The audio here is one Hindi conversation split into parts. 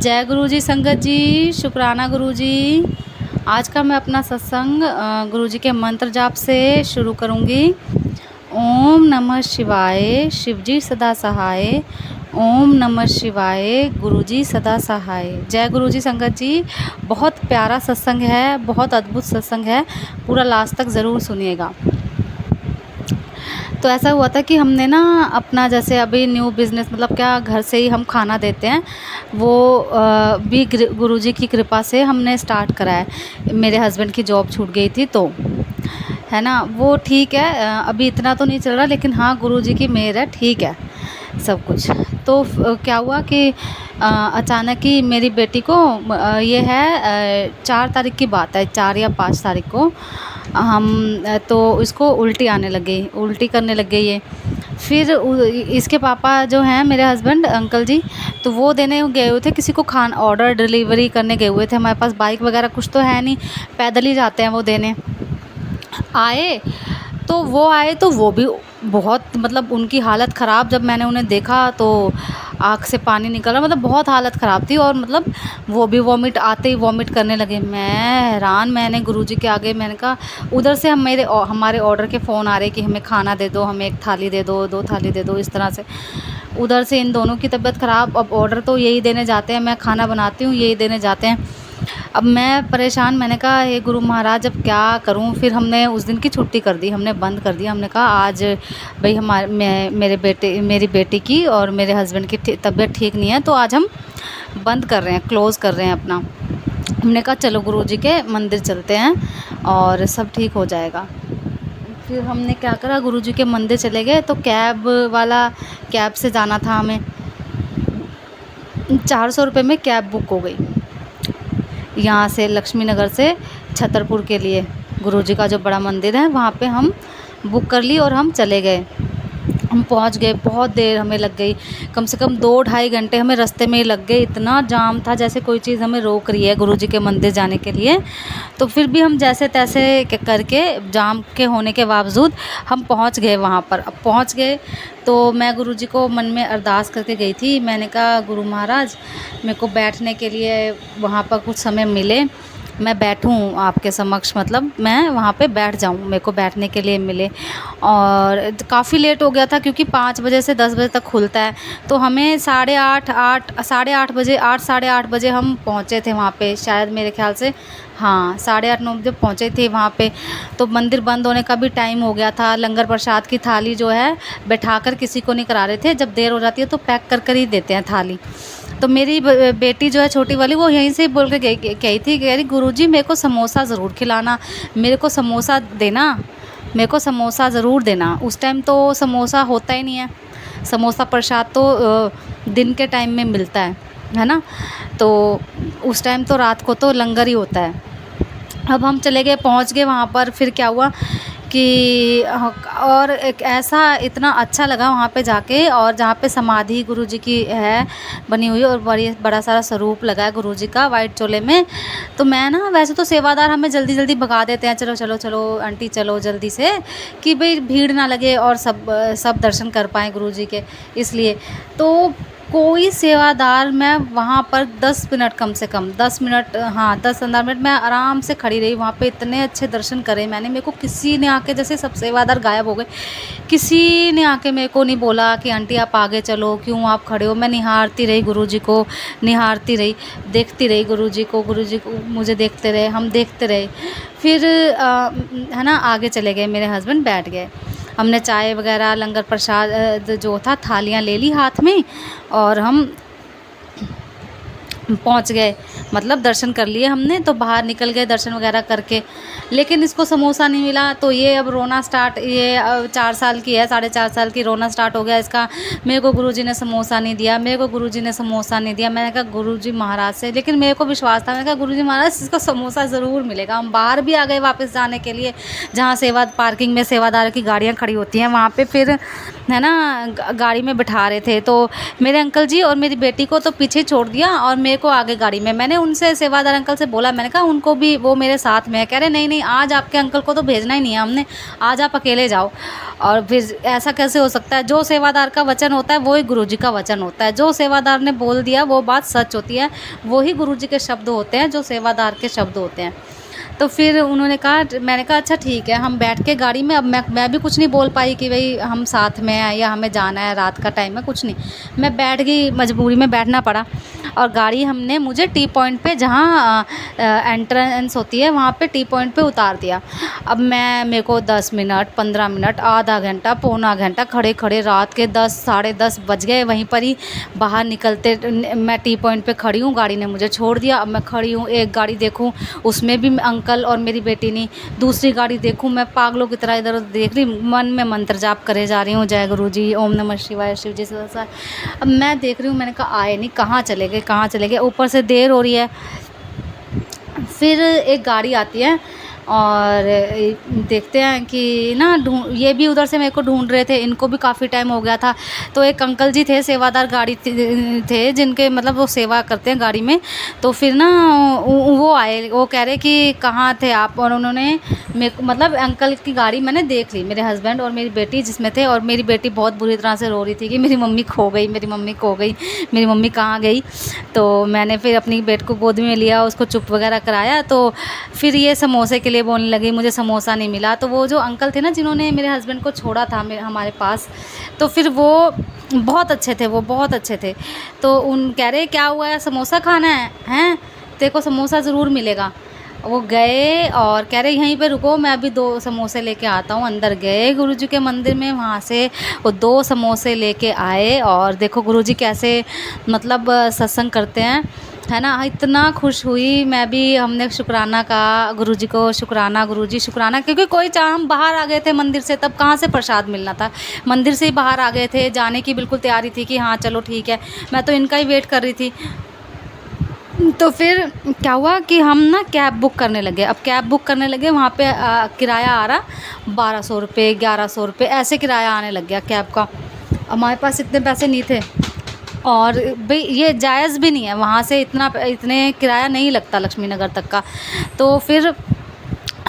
जय गुरु जी संगत जी, शुक्राना गुरु जी। आज का मैं अपना सत्संग गुरु जी के मंत्र जाप से शुरू करूँगी। ओम नमः शिवाय, शिवजी सदा सहाय। ओम नमः शिवाय, गुरु जी सदा सहाय। जय गुरु जी संगत जी। बहुत प्यारा सत्संग है, बहुत अद्भुत सत्संग है, पूरा लास्ट तक ज़रूर सुनिएगा। तो ऐसा हुआ था कि हमने ना अपना जैसे अभी न्यू बिज़नेस मतलब क्या घर से ही हम खाना देते हैं, वो भी गुरुजी की कृपा से हमने स्टार्ट करा है। मेरे हस्बैंड की जॉब छूट गई थी तो है ना, वो ठीक है। अभी इतना तो नहीं चल रहा, लेकिन हाँ गुरुजी की मेहर है, ठीक है सब कुछ। तो क्या हुआ कि अचानक ही मेरी बेटी को ये है 4 तारीख की बात है, 4 या 5 तारीख को हम तो इसको उल्टी आने लग गई, उल्टी करने लग गई ये। फिर इसके पापा जो हैं मेरे हस्बैंड अंकल जी, तो वो देने गए हुए थे किसी को खाना, ऑर्डर डिलीवरी करने गए हुए थे। हमारे पास बाइक वगैरह कुछ तो है नहीं, पैदल ही जाते हैं वो देने। आए तो वो भी बहुत मतलब उनकी हालत ख़राब। जब मैंने उन्हें देखा तो आँख से पानी निकल रहा, मतलब बहुत हालत ख़राब थी। और मतलब वो भी वॉमिट, आते ही वॉमिट करने लगे। मैं हैरान, मैंने गुरुजी के आगे मैंने कहा, उधर से हमारे ऑर्डर के फ़ोन आ रहे कि हमें खाना दे दो, हमें 1 थाली दे दो, 2 थाली दे दो, इस तरह से। उधर से इन दोनों की तबीयत ख़राब, अब ऑर्डर तो यही देने जाते हैं, मैं खाना बनाती हूँ यही देने जाते हैं। अब मैं परेशान, मैंने कहा हे गुरु महाराज अब क्या करूं। फिर हमने उस दिन की छुट्टी कर दी, हमने बंद कर दिया। हमने कहा आज भाई मेरी बेटी की और मेरे हस्बैंड की तबीयत ठीक नहीं है, तो आज हम बंद कर रहे हैं, क्लोज़ कर रहे हैं अपना। हमने कहा चलो गुरु जी के मंदिर चलते हैं और सब ठीक हो जाएगा। फिर हमने क्या करा, गुरु जी के मंदिर चले गए। तो कैब से जाना था हमें, 400 रुपये में कैब बुक हो गई यहाँ से, लक्ष्मी नगर से छतरपुर के लिए। गुरुजी का जो बड़ा मंदिर है वहाँ पे हम बुक कर ली और हम चले गए। हम पहुँच गए, बहुत देर हमें लग गई, कम से कम 2-2.5 घंटे हमें रास्ते में ही लग गए। इतना जाम था, जैसे कोई चीज़ हमें रोक रही है गुरुजी के मंदिर जाने के लिए। तो फिर भी हम जैसे तैसे करके, जाम के होने के बावजूद हम पहुँच गए वहाँ पर। अब पहुँच गए तो मैं गुरुजी को मन में अरदास करके गई थी। मैंने कहा गुरु महाराज मेरे को बैठने के लिए वहाँ पर कुछ समय मिले, मैं बैठूं आपके समक्ष, मतलब मैं वहाँ पे बैठ जाऊं, मेरे को बैठने के लिए मिले। और काफ़ी लेट हो गया था क्योंकि 5 बजे से 10 बजे तक खुलता है। तो हमें 8:30 बजे, 8 साढ़े 8 बजे हम पहुँचे थे वहाँ पे, शायद मेरे ख्याल से हाँ 8:30-9 बजे पहुँचे थे वहाँ पे। तो मंदिर बंद होने का भी टाइम हो गया था। लंगर प्रसाद की थाली जो है बैठाकर किसी को नहीं करा रहे थे, जब देर हो जाती है तो पैक कर कर ही देते हैं थाली। तो मेरी बेटी जो है छोटी वाली, वो यहीं से बोल के गई थी, कह रही गुरुजी मेरे को समोसा ज़रूर खिलाना, मेरे को समोसा देना, मेरे को समोसा ज़रूर देना। उस टाइम तो समोसा होता ही नहीं है, समोसा प्रसाद तो दिन के टाइम में मिलता है ना। तो उस टाइम तो रात को तो लंगर ही होता है। अब हम चले गए, पहुंच गए वहाँ पर। फिर क्या हुआ कि और एक ऐसा इतना अच्छा लगा वहाँ पे जाके, और जहाँ पे समाधि गुरुजी की है बनी हुई, और बड़ा सारा स्वरूप लगा है गुरुजी का वाइट चोले में। तो मैं ना, वैसे तो सेवादार हमें जल्दी जल्दी भगा देते हैं, चलो चलो चलो आंटी चलो जल्दी से, कि भाई भीड़ ना लगे और सब दर्शन कर पाएँ गुरुजी के, इसलिए। तो कोई सेवादार, मैं वहाँ पर 10 मिनट, कम से कम 10 मिनट, हाँ 10-15 मिनट मैं आराम से खड़ी रही वहाँ पे। इतने अच्छे दर्शन करे मैंने, मेरे को किसी ने आके, जैसे सब सेवादार गायब हो गए, किसी ने आके मेरे को नहीं बोला कि आंटी आप आगे चलो, क्यों आप खड़े हो। मैं निहारती रही गुरुजी को, निहारती रही, देखती रही गुरुजी को मुझे देखते रहे, हम देखते रहे। फिर है ना, आगे चले गए, मेरे हस्बैंड बैठ गए। हमने चाय वगैरह, लंगर प्रसाद जो था, थालियाँ ले ली हाथ में, और हम पहुंच गए, मतलब दर्शन कर लिए हमने। तो बाहर निकल गए दर्शन वगैरह करके, लेकिन इसको समोसा नहीं मिला। तो ये अब रोना स्टार्ट, ये 4 साल की है, 4.5 साल की, रोना स्टार्ट हो गया इसका। मेरे को गुरुजी ने समोसा नहीं दिया, मेरे को गुरुजी ने समोसा नहीं दिया। मैंने कहा गुरुजी महाराज से, लेकिन मेरे को विश्वास था, मैंने कहा गुरुजी महाराज इसको समोसा ज़रूर मिलेगा। हम बाहर भी आ गए वापस जाने के लिए, जहाँ पार्किंग में सेवादार की गाड़ियाँ खड़ी होती हैं वहाँ पर। फिर है ना, गाड़ी में बिठा रहे थे, तो मेरे अंकल जी और मेरी बेटी को तो पीछे छोड़ दिया, और मेरे को आगे गाड़ी में। मैंने उनसे सेवादार अंकल से बोला, मैंने कहा उनको भी, वो मेरे साथ में है। कह रहे नहीं नहीं, आज आपके अंकल को तो भेजना ही नहीं है हमने, आज आप अकेले जाओ। और फिर ऐसा कैसे हो सकता है, जो सेवादार का वचन होता है वो ही गुरुजी का वचन होता है। जो सेवादार ने बोल दिया वो बात सच होती है, वो ही गुरुजी के शब्द होते हैं, जो सेवादार के शब्द होते हैं। तो फिर उन्होंने कहा, मैंने कहा अच्छा ठीक है। हम बैठ के गाड़ी में, अब मैं भी कुछ नहीं बोल पाई कि भाई हम साथ में हैं या हमें जाना है, रात का टाइम है, कुछ नहीं। मैं बैठ गई, मजबूरी में बैठना पड़ा। और गाड़ी हमने, मुझे टी पॉइंट पे, जहाँ एंट्रेंस होती है वहाँ पे टी पॉइंट पे उतार दिया। अब मेरे को 10 मिनट, 15 मिनट, आधा घंटा, पौना घंटा खड़े खड़े, रात के 10 साढ़े 10 बज गए। वहीं पर ही बाहर निकलते मैं टी पॉइंट पे खड़ी हूँ, गाड़ी ने मुझे छोड़ दिया। अब मैं खड़ी हूँ, एक गाड़ी देखूँ उसमें भी अंकल और मेरी बेटी नहीं, दूसरी गाड़ी देखूँ, मैं पागलों की तरह इधर उधर देख रही, मन में मंत्र जाप करे जा रही हूँ, जय गुरु जी, ओम नमः शिवाय, शिव जी से। अब मैं देख रही हूँ, मैंने कहा आए नहीं, कहाँ चले गए, कहाँ चले गए। ऊपर से देर हो रही है। फिर एक गाड़ी आती है और देखते हैं कि ना, ये भी उधर से मेरे को ढूंढ रहे थे, इनको भी काफ़ी टाइम हो गया था। तो एक अंकल जी थे, सेवादार गाड़ी थे, जिनके मतलब वो सेवा करते हैं गाड़ी में। तो फिर ना वो आए, वो कह रहे कि कहाँ थे आप, और उन्होंने मतलब अंकल की गाड़ी मैंने देख ली, मेरे हस्बैंड और मेरी बेटी जिसमें थे। और मेरी बेटी बहुत बुरी तरह से रो रही थी कि मेरी मम्मी खो गई, मेरी मम्मी खो गई, मेरी मम्मी कहाँ गई। तो मैंने फिर अपनी बेटी को गोद में लिया, उसको चुप वगैरह कराया। तो फिर ये समोसे के लिए बोलने लगी, मुझे समोसा नहीं मिला। तो वो जो अंकल थे ना, जिन्होंने मेरे हस्बैंड को छोड़ा था हमारे पास, तो फिर वो बहुत अच्छे थे, वो बहुत अच्छे थे। तो उन कह रहे क्या हुआ है, समोसा खाना है, हैं तेरे को समोसा ज़रूर मिलेगा। वो गए और कह रहे यहीं पे रुको, मैं अभी 2 समोसे लेके आता हूँ। अंदर गए गुरुजी के मंदिर में, वहाँ से वो 2 समोसे लेके आए। और देखो गुरुजी कैसे मतलब सत्संग करते हैं, है ना। इतना खुश हुई मैं भी। हमने शुक्राना कहा गुरुजी को, शुक्राना गुरुजी, शुक्राना। क्योंकि कोई हम बाहर आ गए थे मंदिर से, तब कहाँ से प्रसाद मिलना था, मंदिर से ही बाहर आ गए थे, जाने की बिल्कुल तैयारी थी कि हाँ चलो ठीक है। मैं तो इनका ही वेट कर रही थी। तो फिर क्या हुआ कि हम ना कैब बुक करने लगे। अब कैब बुक करने लगे, वहाँ पे किराया आ रहा 1200 रुपये, 1100 रुपये, ऐसे किराया आने लग गया कैब का। हमारे पास इतने पैसे नहीं थे, और भाई ये जायज़ भी नहीं है, वहाँ से इतने किराया नहीं लगता लक्ष्मी नगर तक का। तो फिर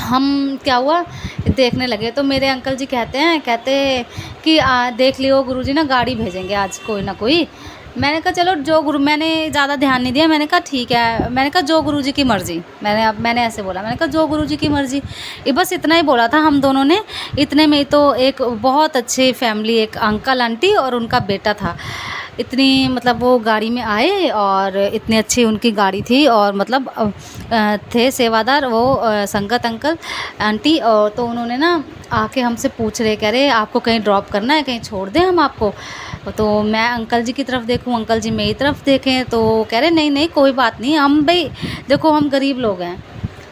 हम क्या हुआ, देखने लगे। तो मेरे अंकल जी कहते कि देख लियो गुरुजी ना गाड़ी भेजेंगे आज कोई ना कोई। मैंने कहा चलो, जो गुरु, मैंने ज़्यादा ध्यान नहीं दिया। मैंने कहा ठीक है, मैंने कहा जो गुरुजी की मर्ज़ी। मैंने ऐसे बोला, मैंने कहा जो गुरुजी की मर्ज़ी। ये बस इतना ही बोला था हम दोनों ने। इतने में ही तो एक बहुत अच्छी फैमिली, एक अंकल आंटी और उनका बेटा था, इतनी मतलब वो गाड़ी में आए, और इतनी अच्छी उनकी गाड़ी थी। और मतलब थे सेवादार वो संगत अंकल आंटी। और तो उन्होंने ना आके हमसे पूछ रहे, कह रहे आपको कहीं ड्रॉप करना है, कहीं छोड़ दें हम आपको। तो मैं अंकल जी की तरफ देखूं, अंकल जी मेरी तरफ देखें। तो कह रहे नहीं नहीं कोई बात नहीं, हम भाई देखो हम गरीब लोग हैं,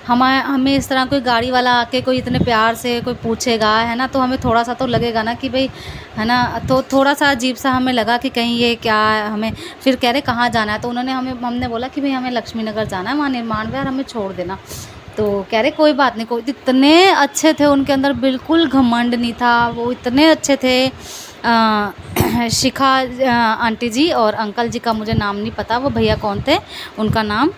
हमें इस तरह कोई गाड़ी वाला आके कोई इतने प्यार से कोई पूछेगा, है ना, तो हमें थोड़ा सा तो लगेगा ना कि भाई, है ना। तो थोड़ा सा अजीब सा हमें लगा कि कहीं ये क्या है हमें। फिर कह रहे कहाँ जाना है, तो हमने बोला कि भाई हमें लक्ष्मी नगर जाना है, वहाँ निर्माण विहार, हमें छोड़ देना। तो कह रहे कोई बात नहीं, कोई। इतने अच्छे थे, उनके अंदर बिल्कुल घमंड नहीं था, वो इतने अच्छे थे। शिखा आंटी जी और अंकल जी का मुझे नाम नहीं पता, वो भैया कौन थे उनका नाम।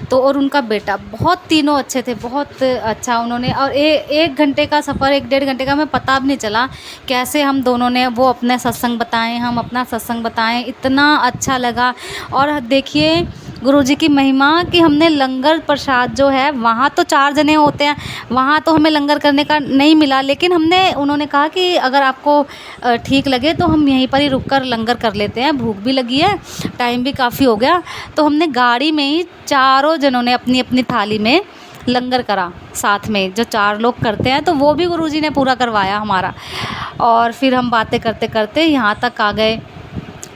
तो और उनका बेटा, बहुत तीनों अच्छे थे, बहुत अच्छा उन्होंने। और 1 घंटे का सफ़र, 1 डेढ़ घंटे का, हमें पता भी नहीं चला कैसे हम दोनों ने वो अपने सत्संग बताएं, हम अपना सत्संग बताएं, इतना अच्छा लगा। और देखिए गुरुजी की महिमा कि हमने लंगर प्रसाद जो है, वहाँ तो 4 जने होते हैं, वहाँ तो हमें लंगर करने का नहीं मिला। लेकिन उन्होंने कहा कि अगर आपको ठीक लगे तो हम यहीं पर ही रुक कर लंगर कर लेते हैं, भूख भी लगी है, टाइम भी काफ़ी हो गया। तो हमने गाड़ी में ही चारों जनों ने अपनी अपनी थाली में लंगर करा साथ में, जो 4 लोग करते हैं। तो वो भी गुरुजी ने पूरा करवाया हमारा। और फिर हम बातें करते करते यहाँ तक आ गए,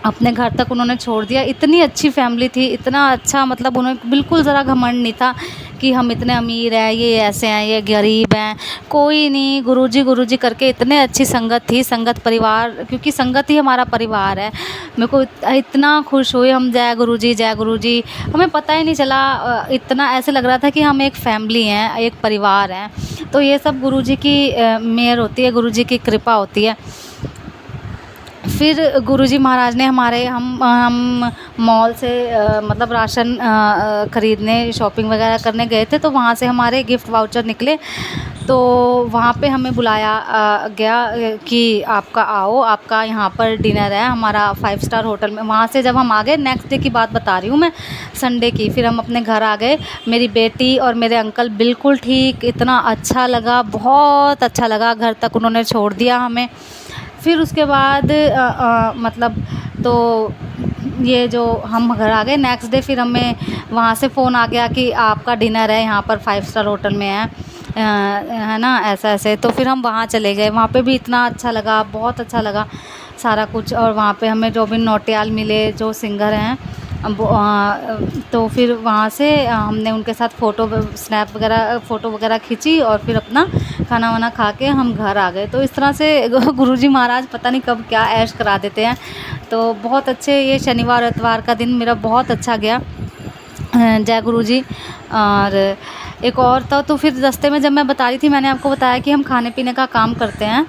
अपने घर तक उन्होंने छोड़ दिया। इतनी अच्छी फैमिली थी, इतना अच्छा, मतलब उन्हें बिल्कुल ज़रा घमंड नहीं था कि हम इतने अमीर हैं, ये ऐसे हैं, ये गरीब हैं, कोई नहीं। गुरुजी करके इतने अच्छी संगत थी, संगत परिवार, क्योंकि संगत ही हमारा परिवार है। मेरे को इतना खुश हुए हम, जय गुरुजी। हमें पता ही नहीं चला, इतना ऐसे लग रहा था कि हम एक फैमिली हैं, एक परिवार हैं। तो ये सब गुरुजी की मेहर होती है, गुरुजी की कृपा होती है। फिर गुरुजी महाराज ने हम मॉल से मतलब राशन ख़रीदने शॉपिंग वगैरह करने गए थे, तो वहाँ से हमारे गिफ्ट वाउचर निकले। तो वहाँ पे हमें बुलाया गया कि आपका आओ, आपका यहाँ पर डिनर है हमारा 5 स्टार होटल में। वहाँ से जब हम आ गए, नेक्स्ट डे की बात बता रही हूँ मैं, संडे की, फिर हम अपने घर आ गए। मेरी बेटी और मेरे अंकल बिल्कुल ठीक, इतना अच्छा लगा, बहुत अच्छा लगा। घर तक उन्होंने छोड़ दिया हमें। फिर उसके बाद मतलब तो ये जो हम घर आ गए नेक्स्ट डे, फिर हमें वहाँ से फ़ोन आ गया कि आपका डिनर है यहाँ पर 5 स्टार होटल में है ना, ऐसा ऐसे। तो फिर हम वहाँ चले गए। वहाँ पे भी इतना अच्छा लगा, बहुत अच्छा लगा सारा कुछ। और वहाँ पे हमें रोबिन नौटियाल मिले, जो सिंगर हैं। तो फिर वहाँ से हमने उनके साथ फ़ोटो वगैरह खींची और फिर अपना खाना वाना खा के हम घर आ गए। तो इस तरह से गुरुजी महाराज पता नहीं कब क्या ऐश करा देते हैं। तो बहुत अच्छे, ये शनिवार इतवार का दिन मेरा बहुत अच्छा गया। जय गुरुजी। और एक और था, तो फिर रास्ते में जब मैं बता रही थी, मैंने आपको बताया कि हम खाने पीने का काम करते हैं।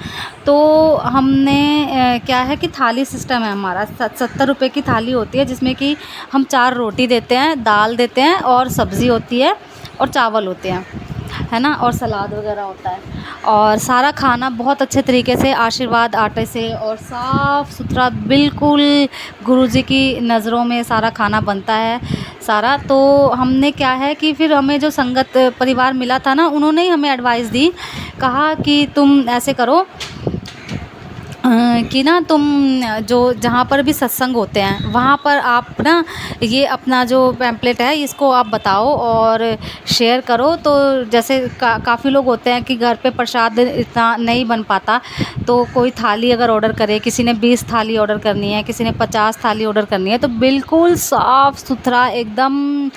तो हमने क्या है कि थाली सिस्टम है हमारा। 70 रुपये की थाली होती है, जिसमें कि हम 4 रोटी देते हैं, दाल देते हैं और सब्ज़ी होती है और चावल होते हैं, है ना, और सलाद वगैरह होता है। और सारा खाना बहुत अच्छे तरीके से आशीर्वाद आटे से और साफ़ सुथरा बिल्कुल गुरुजी की नज़रों में सारा खाना बनता है सारा। तो हमने क्या है कि फिर हमें जो संगत परिवार मिला था ना, उन्होंने ही हमें एडवाइस दी, कहा कि तुम ऐसे करो कि ना तुम जो जहाँ पर भी सत्संग होते हैं वहाँ पर आप ना ये अपना जो पैम्पलेट है इसको आप बताओ और शेयर करो। तो जैसे काफ़ी लोग होते हैं कि घर पे प्रसाद इतना नहीं बन पाता, तो कोई थाली अगर ऑर्डर करे, किसी ने 20 थाली ऑर्डर करनी है, किसी ने 50 थाली ऑर्डर करनी है, तो बिल्कुल साफ़ सुथरा एकदम,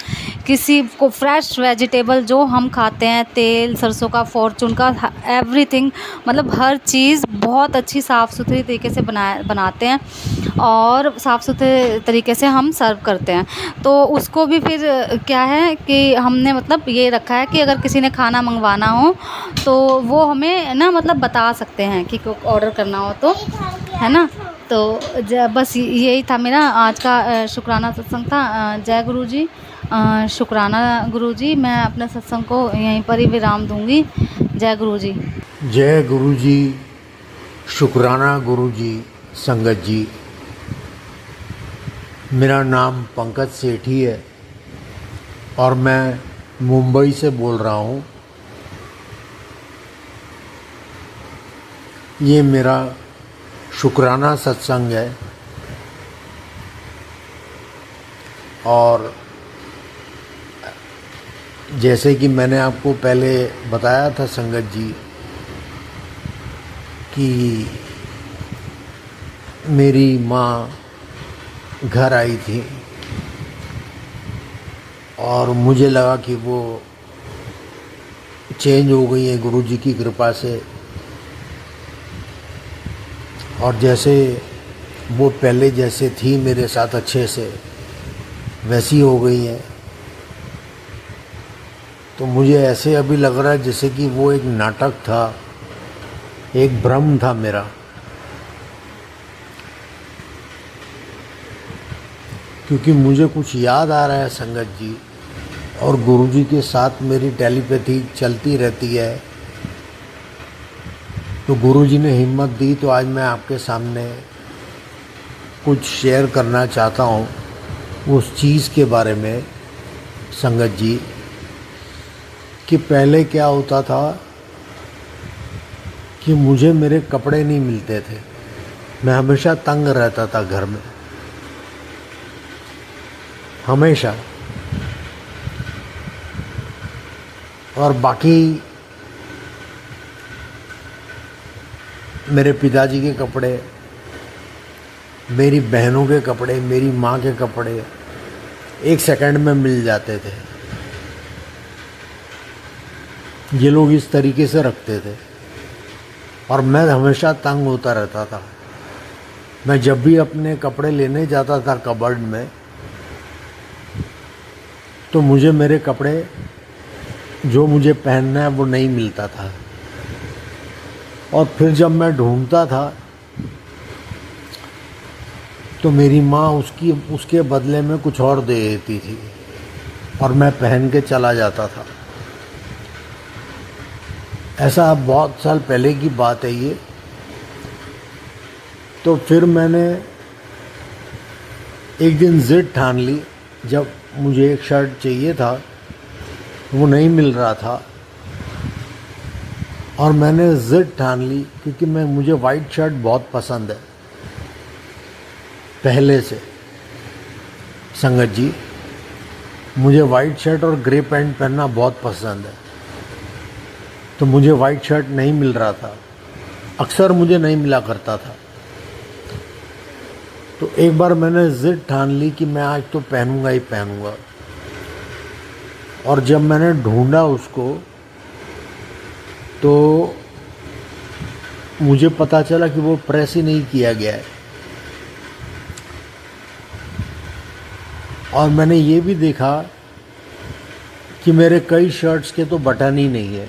किसी को फ्रेश वेजिटेबल जो हम खाते हैं, तेल सरसों का, फॉर्चून का, एवरीथिंग, मतलब हर चीज़ बहुत अच्छी साफ़ सुथरी तरीके से बनाते हैं और साफ़ सुथरे तरीके से हम सर्व करते हैं। तो उसको भी फिर क्या है कि हमने मतलब ये रखा है कि अगर किसी ने खाना मंगवाना हो तो वो हमें ना मतलब बता सकते हैं कि ऑर्डर करना हो तो, है ना। तो बस यही था मेरा आज का शुक्राना सत्संग था। जय गुरुजी। शुक्राना गुरुजी। मैं अपने सत्संग को यहीं पर ही विराम दूंगी। जय गुरुजी। जय गुरुजी। शुक्राना गुरुजी। संगत जी, मेरा नाम पंकज सेठी है और मैं मुंबई से बोल रहा हूँ। ये मेरा शुक्राना सत्संग है और जैसे कि मैंने आपको पहले बताया था संगत जी कि मेरी माँ घर आई थी और मुझे लगा कि वो चेंज हो गई है गुरुजी की कृपा से, और जैसे वो पहले जैसे थी मेरे साथ अच्छे से वैसी हो गई है। तो मुझे ऐसे अभी लग रहा है जैसे कि वो एक नाटक था, एक भ्रम था मेरा। क्योंकि मुझे कुछ याद आ रहा है संगत जी, और गुरुजी के साथ मेरी टेलीपैथी चलती रहती है। तो गुरुजी ने हिम्मत दी तो आज मैं आपके सामने कुछ शेयर करना चाहता हूँ उस चीज़ के बारे में संगत जी, कि पहले क्या होता था कि मुझे मेरे कपड़े नहीं मिलते थे। मैं हमेशा तंग रहता था घर में, हमेशा। और बाकी मेरे पिताजी के कपड़े, मेरी बहनों के कपड़े, मेरी माँ के कपड़े 1 सेकंड में मिल जाते थे। ये लोग इस तरीके से रखते थे और मैं हमेशा तंग होता रहता था। मैं जब भी अपने कपड़े लेने जाता था कबर्ड में, तो मुझे मेरे कपड़े जो मुझे पहनना है वो नहीं मिलता था। और फिर जब मैं ढूंढता था तो मेरी माँ उसके बदले में कुछ और दे देती थी और मैं पहन के चला जाता था। ऐसा बहुत साल पहले की बात है ये। तो फिर मैंने एक दिन ज़िद ठान ली, जब मुझे एक शर्ट चाहिए था, वो नहीं मिल रहा था, और मैंने ज़िद ठान ली, क्योंकि मुझे वाइट शर्ट बहुत पसंद है पहले से। संगत जी, मुझे वाइट शर्ट और ग्रे पैंट पहनना बहुत पसंद है। तो मुझे वाइट शर्ट नहीं मिल रहा था, अक्सर मुझे नहीं मिला करता था। तो एक बार मैंने ज़िद ठान ली कि मैं आज तो पहनूंगा ही पहनूंगा। और जब मैंने ढूंढा उसको, तो मुझे पता चला कि वो प्रेस ही नहीं किया गया है। और मैंने ये भी देखा कि मेरे कई शर्ट्स के तो बटन ही नहीं है।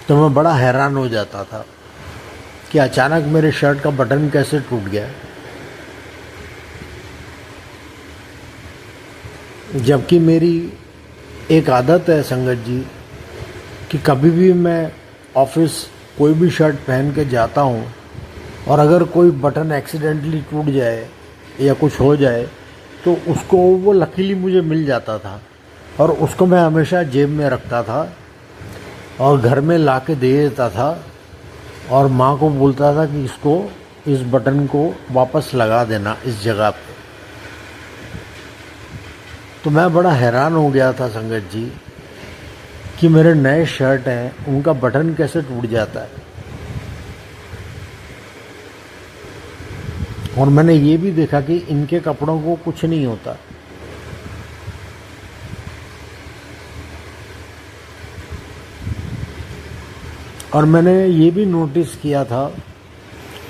तो मैं बड़ा हैरान हो जाता था कि अचानक मेरे शर्ट का बटन कैसे टूट गया। जबकि मेरी एक आदत है संगत जी कि कभी भी मैं ऑफिस कोई भी शर्ट पहन के जाता हूँ, और अगर कोई बटन एक्सीडेंटली टूट जाए या कुछ हो जाए, तो उसको वो लकीली मुझे मिल जाता था, और उसको मैं हमेशा जेब में रखता था और घर में ला के दे देता था, और माँ को बोलता था कि इस बटन को वापस लगा देना इस जगह पे। तो मैं बड़ा हैरान हो गया था संगत जी कि मेरे नए शर्ट हैं, उनका बटन कैसे टूट जाता है। और मैंने ये भी देखा कि इनके कपड़ों को कुछ नहीं होता। और मैंने ये भी नोटिस किया था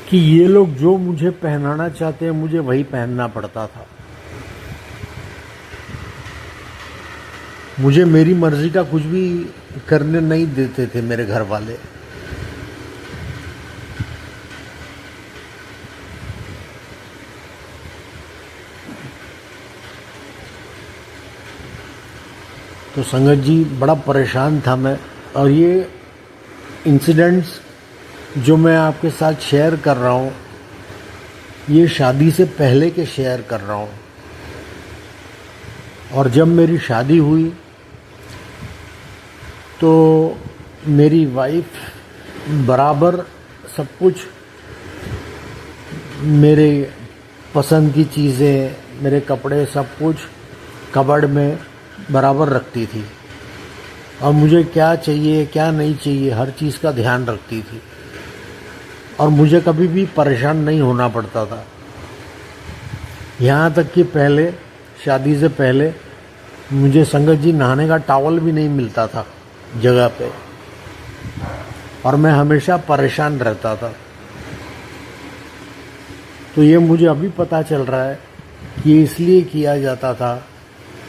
कि ये लोग जो मुझे पहनाना चाहते हैं, मुझे वही पहनना पड़ता था। मुझे मेरी मर्जी का कुछ भी करने नहीं देते थे मेरे घर वाले। तो संगत जी, बड़ा परेशान था मैं। और ये इंसिडेंट्स जो मैं आपके साथ शेयर कर रहा हूँ, ये शादी से पहले के शेयर कर रहा हूँ। और जब मेरी शादी हुई तो मेरी वाइफ बराबर सब कुछ, मेरे पसंद की चीज़ें, मेरे कपड़े, सब कुछ कबर्ड में बराबर रखती थी, और मुझे क्या चाहिए क्या नहीं चाहिए हर चीज़ का ध्यान रखती थी। और मुझे कभी भी परेशान नहीं होना पड़ता था। यहाँ तक कि पहले, शादी से पहले, मुझे संगत जी नहाने का टॉवल भी नहीं मिलता था जगह पे, और मैं हमेशा परेशान रहता था। तो ये मुझे अभी पता चल रहा है कि ये इसलिए किया जाता था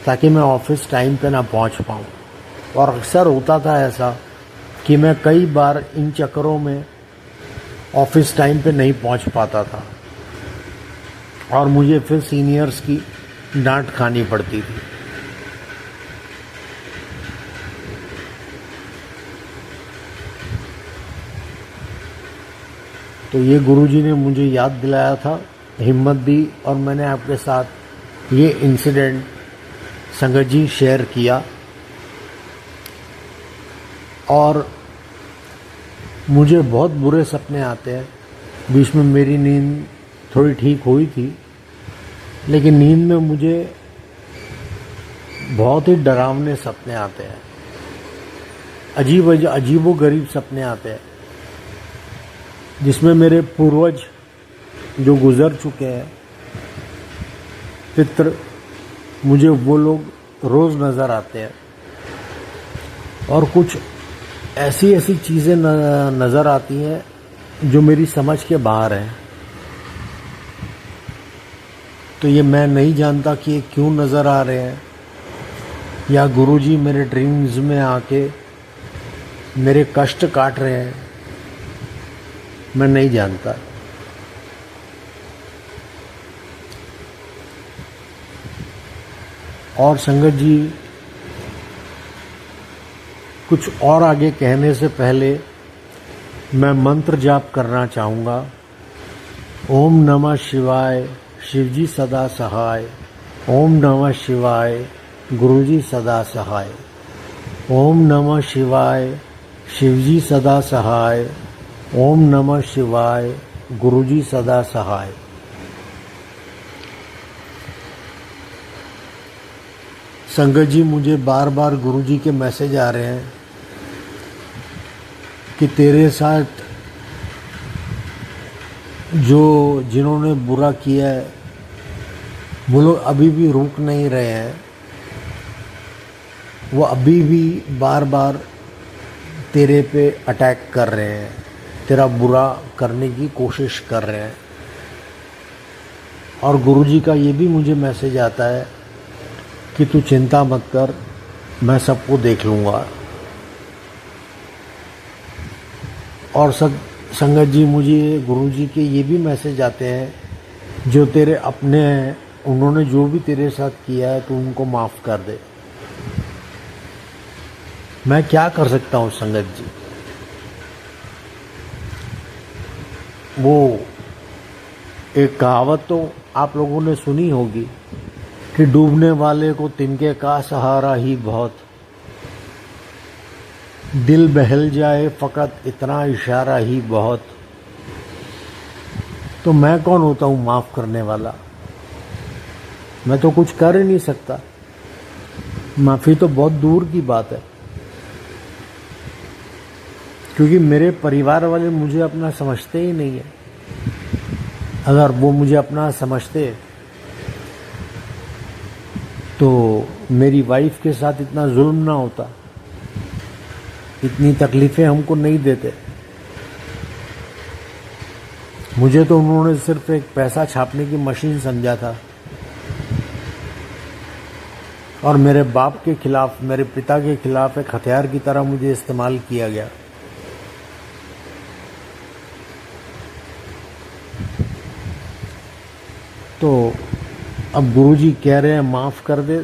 ताकि मैं ऑफिस टाइम पे ना पहुंच पाऊँ। और अक्सर होता था ऐसा कि मैं कई बार इन चक्करों में ऑफिस टाइम पे नहीं पहुंच पाता था, और मुझे फिर सीनियर्स की डांट खानी पड़ती थी। तो ये गुरुजी ने मुझे याद दिलाया था, हिम्मत दी, और मैंने आपके साथ ये इंसिडेंट संगत जी शेयर किया। और मुझे बहुत बुरे सपने आते हैं। बीच में मेरी नींद थोड़ी ठीक हुई थी, लेकिन नींद में मुझे बहुत ही डरावने सपने आते हैं, अजीबो-गरीब सपने आते हैं, जिसमें मेरे पूर्वज जो गुजर चुके हैं, पितृ, मुझे वो लोग रोज़ नज़र आते हैं। और कुछ ऐसी चीज़ें नज़र आती हैं जो मेरी समझ के बाहर हैं। तो ये मैं नहीं जानता कि ये क्यों नज़र आ रहे हैं, या गुरुजी मेरे ड्रीम्स में आके मेरे कष्ट काट रहे हैं, मैं नहीं जानता। और संगत जी, कुछ और आगे कहने से पहले मैं मंत्र जाप करना चाहूँगा। ओम नमः शिवाय, शिवजी सदा सहाय। ओम नमः शिवाय, गुरुजी सदा सहाय। ओम नमः शिवाय, शिवजी सदा सहाय। ओम नमः शिवाय, गुरुजी सदा सहाय। संगत जी, मुझे बार बार गुरुजी के मैसेज आ रहे हैं कि तेरे साथ जिन्होंने बुरा किया है वो लोग अभी भी रुक नहीं रहे हैं। वो अभी भी बार बार तेरे पे अटैक कर रहे हैं, तेरा बुरा करने की कोशिश कर रहे हैं। और गुरुजी का ये भी मुझे मैसेज आता है कि तू चिंता मत कर, मैं सबको देख लूँगा। और संगत जी, मुझे गुरुजी के ये भी मैसेज आते हैं, जो तेरे अपने हैं उन्होंने जो भी तेरे साथ किया है तू उनको माफ़ कर दे। मैं क्या कर सकता हूँ संगत जी? वो एक कहावत तो आप लोगों ने सुनी होगी कि डूबने वाले को तिनके का सहारा ही बहुत, दिल बहल जाए फकत इतना इशारा ही बहुत। तो मैं कौन होता हूँ माफ़ करने वाला? मैं तो कुछ कर ही नहीं सकता। माफ़ी तो बहुत दूर की बात है, क्योंकि मेरे परिवार वाले मुझे अपना समझते ही नहीं है। अगर वो मुझे अपना समझते तो मेरी वाइफ के साथ इतना जुल्म ना होता, इतनी तकलीफ़ें हमको नहीं देते। मुझे तो उन्होंने सिर्फ एक पैसा छापने की मशीन समझा था और मेरे बाप के खिलाफ, मेरे पिता के खिलाफ एक हथियार की तरह मुझे इस्तेमाल किया गया। तो अब गुरुजी कह रहे हैं माफ़ कर दे,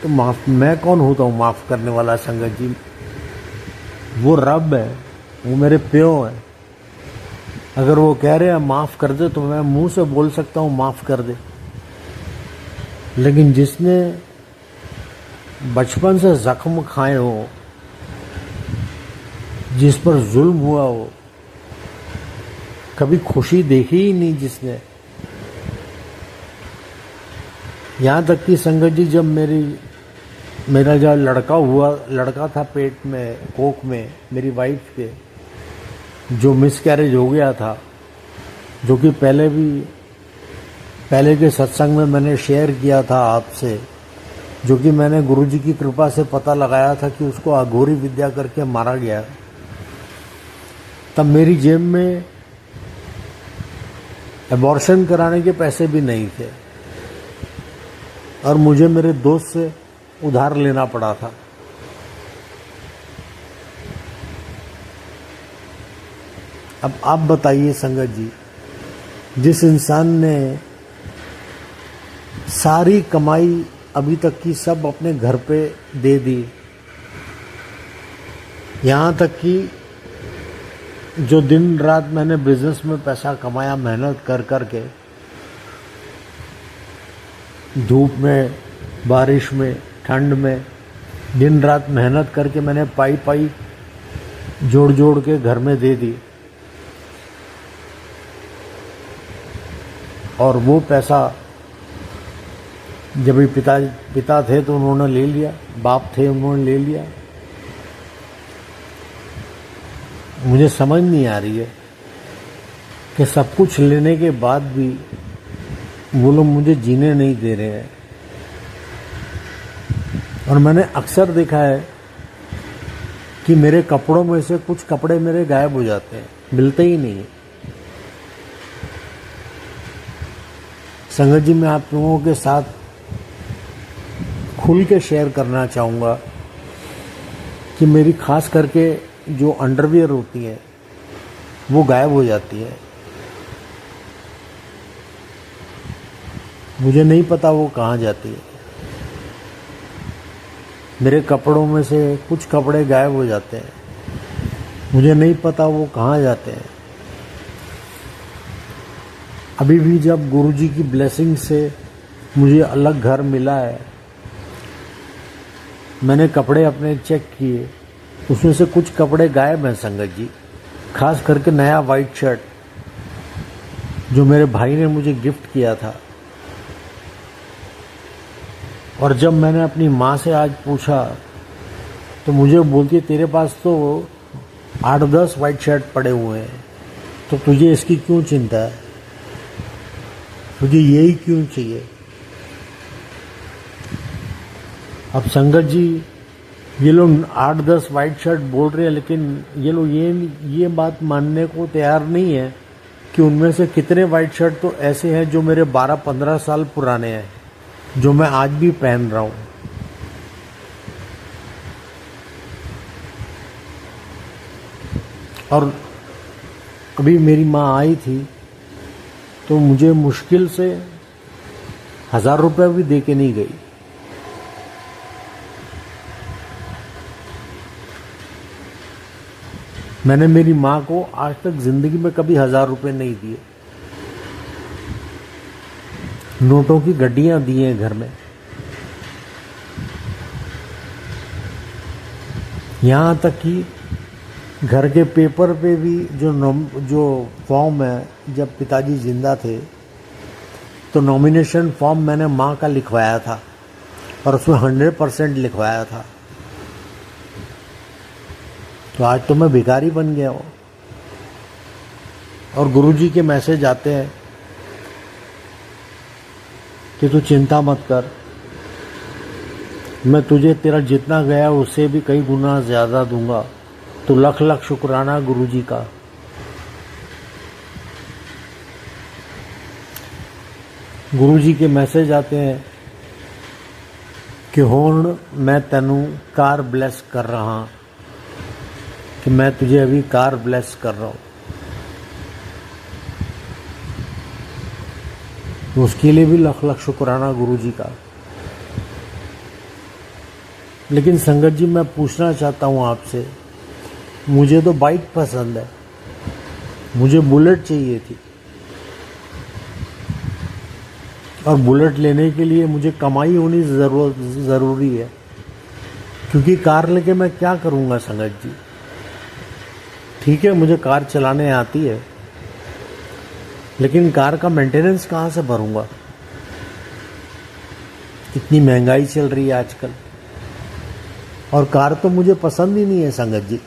तो मैं कौन होता हूँ माफ़ करने वाला संगत जी? वो रब है, वो मेरे प्यो हैं। अगर वो कह रहे हैं माफ़ कर दे तो मैं मुंह से बोल सकता हूँ माफ़ कर दे, लेकिन जिसने बचपन से जख्म खाए हो, जिस पर जुल्म हुआ हो, कभी खुशी देखी ही नहीं जिसने, यहाँ तक कि संगत जी, जब मेरा जो लड़का था पेट में, कोख में, मेरी वाइफ के, जो मिसकैरेज हो गया था, जो कि पहले के सत्संग में मैंने शेयर किया था आपसे, जो कि मैंने गुरुजी की कृपा से पता लगाया था कि उसको अघोरी विद्या करके मारा गया। तब मेरी जेब में एबॉर्शन कराने के पैसे भी नहीं थे और मुझे मेरे दोस्त से उधार लेना पड़ा था। अब आप बताइए संगत जी, जिस इंसान ने सारी कमाई अभी तक की सब अपने घर पे दे दी, यहाँ तक कि जो दिन रात मैंने बिजनेस में पैसा कमाया मेहनत कर कर के, धूप में, बारिश में, ठंड में, दिन रात मेहनत करके मैंने पाई जोड़ जोड़ के घर में दे दी, और वो पैसा जब भी पिता थे तो उन्होंने ले लिया, बाप थे उन्होंने ले लिया। मुझे समझ नहीं आ रही है कि सब कुछ लेने के बाद भी वो लोग मुझे जीने नहीं दे रहे हैं। और मैंने अक्सर देखा है कि मेरे कपड़ों में से कुछ कपड़े मेरे गायब हो जाते हैं, मिलते ही नहीं। संगत जी, मैं आप लोगों के साथ खुल के शेयर करना चाहूँगा कि मेरी खास करके जो अंडरवियर होती है वो गायब हो जाती है। मुझे नहीं पता वो कहाँ जाती है। मेरे कपड़ों में से कुछ कपड़े गायब हो जाते हैं, मुझे नहीं पता वो कहाँ जाते हैं। अभी भी जब गुरुजी की ब्लेसिंग से मुझे अलग घर मिला है, मैंने कपड़े अपने चेक किए, उसमें से कुछ कपड़े गायब हैं संगत जी। खास करके नया वाइट शर्ट जो मेरे भाई ने मुझे गिफ्ट किया था। और जब मैंने अपनी माँ से आज पूछा तो मुझे बोलती है तेरे पास तो 8-10 वाइट शर्ट पड़े हुए हैं, तो तुझे इसकी क्यों चिंता है, तुझे यही क्यों चाहिए। अब संगत जी ये लोग 8-10 वाइट शर्ट बोल रहे हैं, लेकिन ये लोग ये बात मानने को तैयार नहीं है कि उनमें से कितने वाइट शर्ट तो ऐसे हैं जो मेरे 12-15 साल पुराने हैं, जो मैं आज भी पहन रहा हूँ। और अभी मेरी माँ आई थी तो मुझे मुश्किल से 1000 रुपये भी दे के नहीं गई। मैंने मेरी माँ को आज तक जिंदगी में कभी 1000 रुपये नहीं दिए। नोटों की गड्डियां दी हैं घर में। यहाँ तक कि घर के पेपर पे भी जो फॉर्म है, जब पिताजी जिंदा थे तो नॉमिनेशन फॉर्म मैंने माँ का लिखवाया था और उसमें 100% लिखवाया था। तो आज तो मैं भिखारी बन गया हूँ। और गुरुजी के मैसेज आते हैं कि तू चिंता मत कर, मैं तुझे तेरा जितना गया उससे भी कई गुना ज़्यादा दूंगा। तो लख लख शुक्राना गुरुजी का। गुरुजी के मैसेज आते हैं कि हुण मैं तेनू कार ब्लेस कर रहा, कि मैं तुझे अभी कार ब्लेस कर रहा हूँ। तो उसके लिए भी लख लख शुक्राना गुरुजी का। लेकिन संगत जी मैं पूछना चाहता हूँ आपसे, मुझे तो बाइक पसंद है, मुझे बुलेट चाहिए थी, और बुलेट लेने के लिए मुझे कमाई होनी ज़रूरी है, क्योंकि कार लेके मैं क्या करूँगा संगत जी। ठीक है मुझे कार चलाने आती है, लेकिन कार का मेंटेनेंस कहाँ से भरूँगा। इतनी महंगाई चल रही है आजकल, और कार तो मुझे पसंद ही नहीं है संगत जी।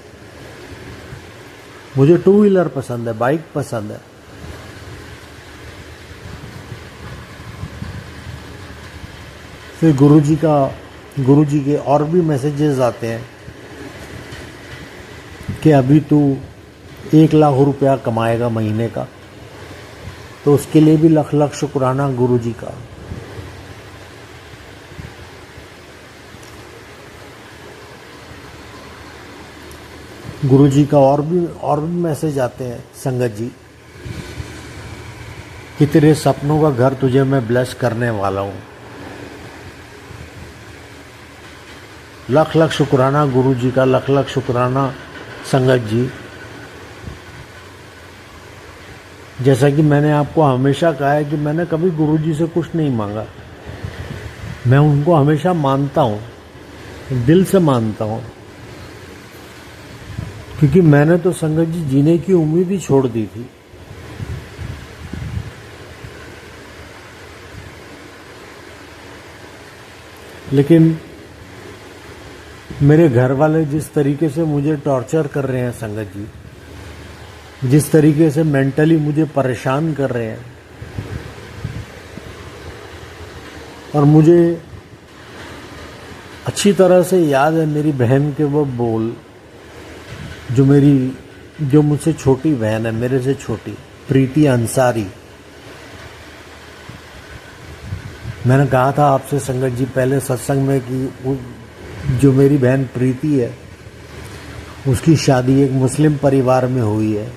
मुझे 2 व्हीलर पसंद है, बाइक पसंद है। फिर गुरुजी के और भी मैसेजेस आते हैं कि अभी तू 1 लाख रुपया कमाएगा महीने का, तो उसके लिए भी लख लख शुक्राना गुरुजी का। गुरुजी का और भी मैसेज आते हैं संगत जी कि तेरे सपनों का घर तुझे मैं ब्लेस करने वाला हूँ। लख लख शुक्राना गुरुजी का, लख लख शुक्राना संगत जी। जैसा कि मैंने आपको हमेशा कहा है कि मैंने कभी गुरुजी से कुछ नहीं मांगा। मैं उनको हमेशा मानता हूँ, दिल से मानता हूँ, क्योंकि मैंने तो संगत जी जीने की उम्मीद ही छोड़ दी थी। लेकिन मेरे घर वाले जिस तरीके से मुझे टॉर्चर कर रहे हैं संगत जी, जिस तरीके से मेंटली मुझे परेशान कर रहे हैं, और मुझे अच्छी तरह से याद है मेरी बहन के वो बोल, जो मुझसे छोटी बहन है, मेरे से छोटी, प्रीति अंसारी। मैंने कहा था आपसे संगत जी पहले सत्संग में कि जो मेरी बहन प्रीति है उसकी शादी एक मुस्लिम परिवार में हुई है,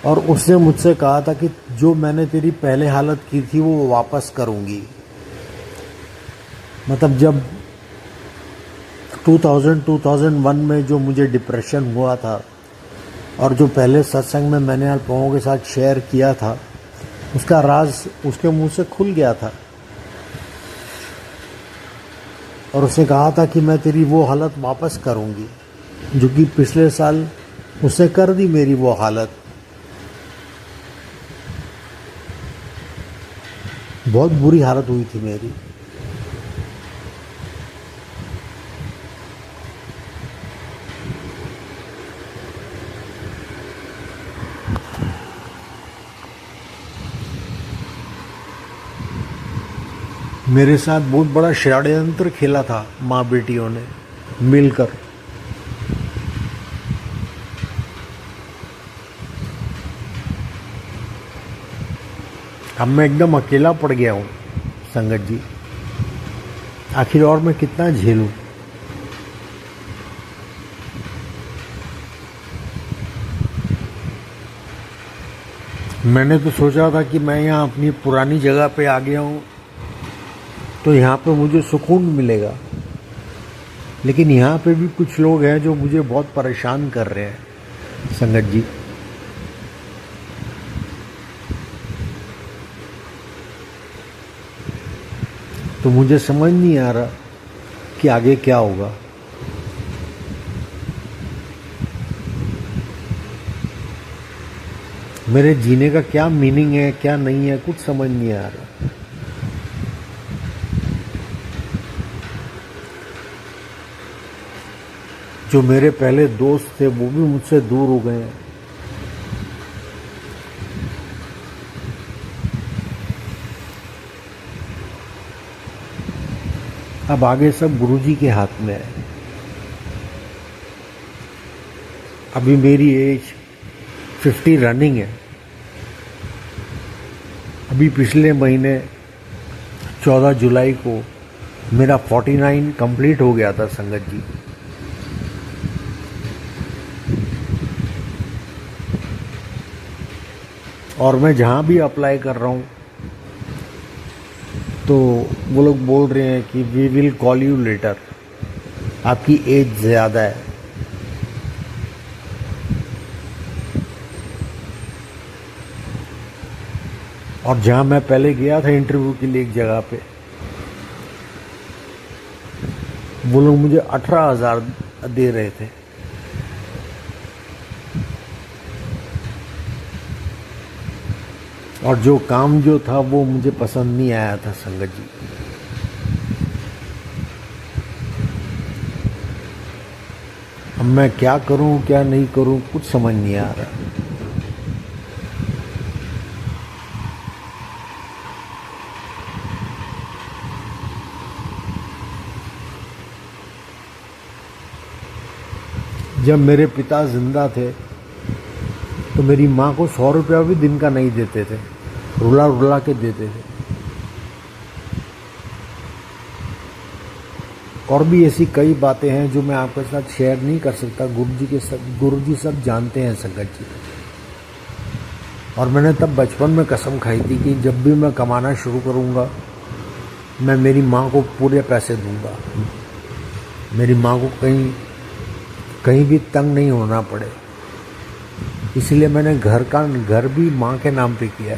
और उसने मुझसे कहा था कि जो मैंने तेरी पहले हालत की थी वो वापस करूंगी। मतलब जब 2001 में जो मुझे डिप्रेशन हुआ था और जो पहले सत्संग में मैंने आप लोगों के साथ शेयर किया था, उसका राज उसके मुंह से खुल गया था और उसने कहा था कि मैं तेरी वो हालत वापस करूंगी, जो कि पिछले साल उसने कर दी मेरी वो हालत। बहुत बुरी हालत हुई थी मेरी। मेरे साथ बहुत बड़ा षड्यंत्र खेला था माँ बेटियों ने मिलकर। अब मैं एकदम अकेला पड़ गया हूँ संगत जी। आखिर और मैं कितना झेलूं। मैंने तो सोचा था कि मैं यहाँ अपनी पुरानी जगह पे आ गया हूँ तो यहाँ पे मुझे सुकून मिलेगा, लेकिन यहाँ पे भी कुछ लोग हैं जो मुझे बहुत परेशान कर रहे हैं संगत जी। तो मुझे समझ नहीं आ रहा कि आगे क्या होगा। मेरे जीने का क्या मीनिंग है, क्या नहीं है, कुछ समझ नहीं आ रहा। जो मेरे पहले दोस्त थे वो भी मुझसे दूर हो गए हैं। अब आगे सब गुरुजी के हाथ में है। अभी मेरी एज 50 रनिंग है। अभी पिछले महीने 14 जुलाई को मेरा 49 कंप्लीट हो गया था संगत जी। और मैं जहाँ भी अप्लाई कर रहा हूँ तो वो लोग बोल रहे हैं कि we will call you later, आपकी एज ज़्यादा है। और जहाँ मैं पहले गया था इंटरव्यू के लिए एक जगह पे, वो लोग मुझे 18,000 दे रहे थे। और जो काम जो था वो मुझे पसंद नहीं आया था संगत जी। अब मैं क्या करूं क्या नहीं करूं कुछ समझ नहीं आ रहा। जब मेरे पिता जिंदा थे तो मेरी माँ को 100 रुपया भी दिन का नहीं देते थे, रुला रुला के देते थे। और भी ऐसी कई बातें हैं जो मैं आपके साथ शेयर नहीं कर सकता। गुरुजी सब जानते हैं संगत जी। और मैंने तब बचपन में कसम खाई थी कि जब भी मैं कमाना शुरू करूँगा मैं मेरी माँ को पूरे पैसे दूंगा, मेरी माँ को कहीं भी तंग नहीं होना पड़े। इसलिए मैंने घर भी माँ के नाम पे किया।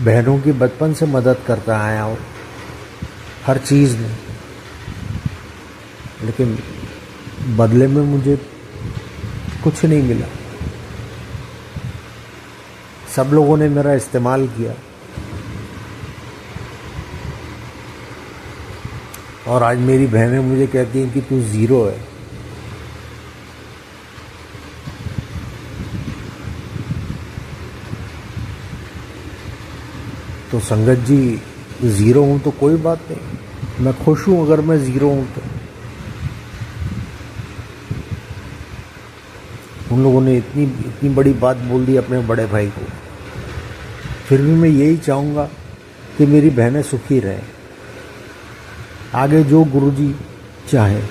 बहनों की बचपन से मदद करता आया हूँ हर चीज़ में, लेकिन बदले में मुझे कुछ नहीं मिला। सब लोगों ने मेरा इस्तेमाल किया और आज मेरी बहनें मुझे कहती हैं कि तू ज़ीरो है। तो संगत जी, ज़ीरो हूँ तो कोई बात नहीं, मैं खुश हूँ अगर मैं ज़ीरो हूँ तो। उन लोगों ने इतनी बड़ी बात बोल दी अपने बड़े भाई को, फिर भी मैं यही चाहूँगा कि मेरी बहनें सुखी रहें। आगे जो गुरुजी चाहे।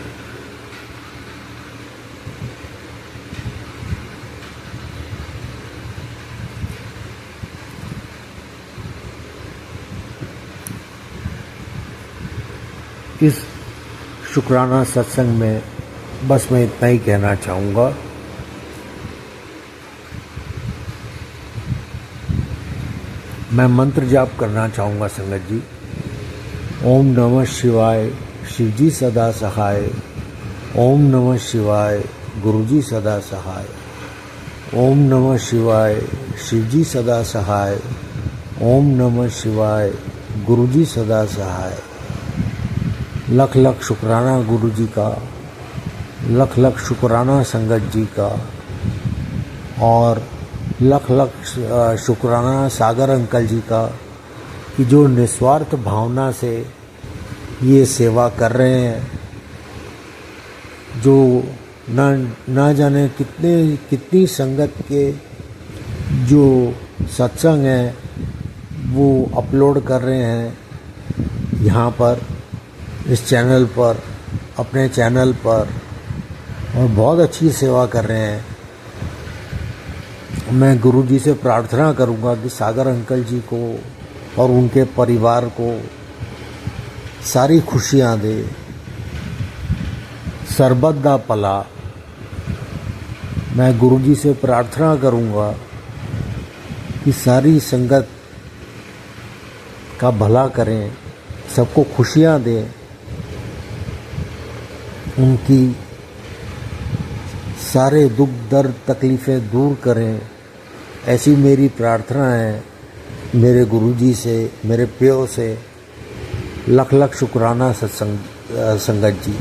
इस शुक्राना सत्संग में बस मैं इतना ही कहना चाहूँगा। मैं मंत्र जाप करना चाहूँगा संगत जी। ओम नमः शिवाय, शिवजी सदा सहाय। ओम नमः शिवाय, गुरुजी सदा सहाय। ओम नमः शिवाय, शिवजी सदा सहाय। ओम नमः शिवाय, गुरुजी सदा सहाय। लख लख शुक्राना गुरुजी का, लख लख शुक्राना संगत जी का, और लख लख शुक्राना सागर अंकल जी का कि जो निस्वार्थ भावना से ये सेवा कर रहे हैं। जो ना जाने कितनी संगत के जो सत्संग हैं वो अपलोड कर रहे हैं यहाँ पर, इस चैनल पर, अपने चैनल पर, और बहुत अच्छी सेवा कर रहे हैं। मैं गुरुजी से प्रार्थना करूँगा कि सागर अंकल जी को और उनके परिवार को सारी खुशियाँ दे, सरबत दा पला। मैं गुरुजी से प्रार्थना करूँगा कि सारी संगत का भला करें, सबको खुशियाँ दें, उनकी सारे दुख दर्द तकलीफ़ें दूर करें। ऐसी मेरी प्रार्थना है मेरे गुरुजी से, मेरे प्यो से। लख लख शुक्राना सत्संग संगत जी।